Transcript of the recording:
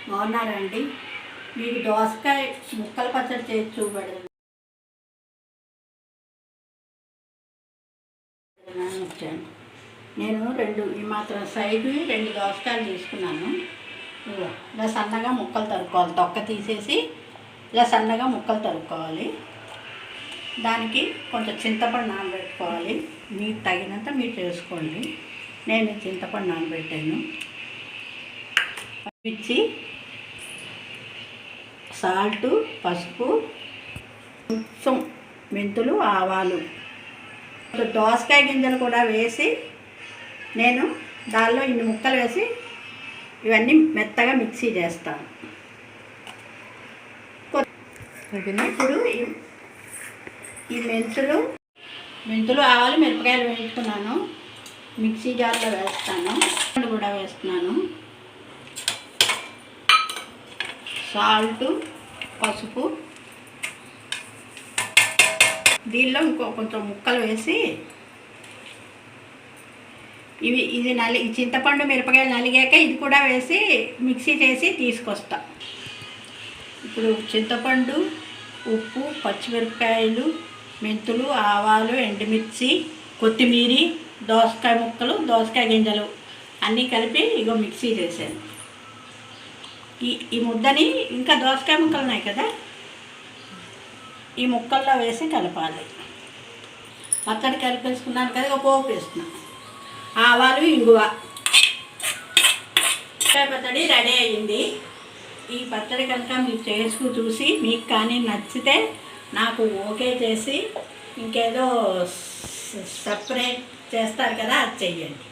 బాగున్నారండి. మీకు దోసకాయ ముక్కల పచ్చడి చేసి చూపెడతాను వచ్చాను. నేను ఈ మాత్రం సైజు 2 దోసకాయలు తీసుకున్నాను. ఇలా సన్నగా ముక్కలు తరుక్కోవాలి. తొక్క తీసేసి ఇలా సన్నగా ముక్కలు తరుక్కోవాలి. దానికి కొంచెం చింతపండు నానబెట్టుకోవాలి. మీకు తగినంత మీరు చేసుకోండి. నేను చింతపండు నానబెట్టాను. మిర్చి, సాల్టు, పసుపు, కొంచెం మెంతులు, ఆవాలు, దోసకాయ గింజలు కూడా వేసి నేను దానిలో ఇన్ని ముక్కలు వేసి ఇవన్నీ మెత్తగా మిక్సీ చేస్తాను. ఇప్పుడు ఈ మెంతులు ఆవాలు మిరపకాయలు వేసుకున్నాను. మిక్సీ జార్లో వేస్తాను. కూడా వేస్తున్నాను. సాల్టు, పసుపు, దీనిలో కొంచెం ముక్కలు వేసి ఇది చింతపండు మిరపకాయలు నలిగాక ఇది కూడా వేసి మిక్సీ చేసి తీసుకొస్తా. ఇప్పుడు చింతపండు, ఉప్పు, పచ్చిమిరపకాయలు, మెంతులు, ఆవాలు, ఎండుమిర్చి, కొత్తిమీర, దోసకాయ ముక్కలు, దోసకాయ గింజలు అన్నీ కలిపి మిక్సీ చేశాను. ఈ ముద్దని ఇంకా దోసకాయ ముక్కలు ఉన్నాయి కదా, ఈ ముక్కల్లో వేసి కలపాలి. పచ్చడి కలిపేసుకున్నాను కదా, పోపు వేస్తున్నాను. ఆవాలు, ఇంగువ. పచ్చడి రెడీ అయ్యింది. ఈ పచ్చడి కనుక మీరు చేసుకు చూసి మీకు కానీ నచ్చితే నాకు ఓకే చేసి ఇంకేదో సపరేట్ చేస్తారు కదా, అది చెయ్యండి.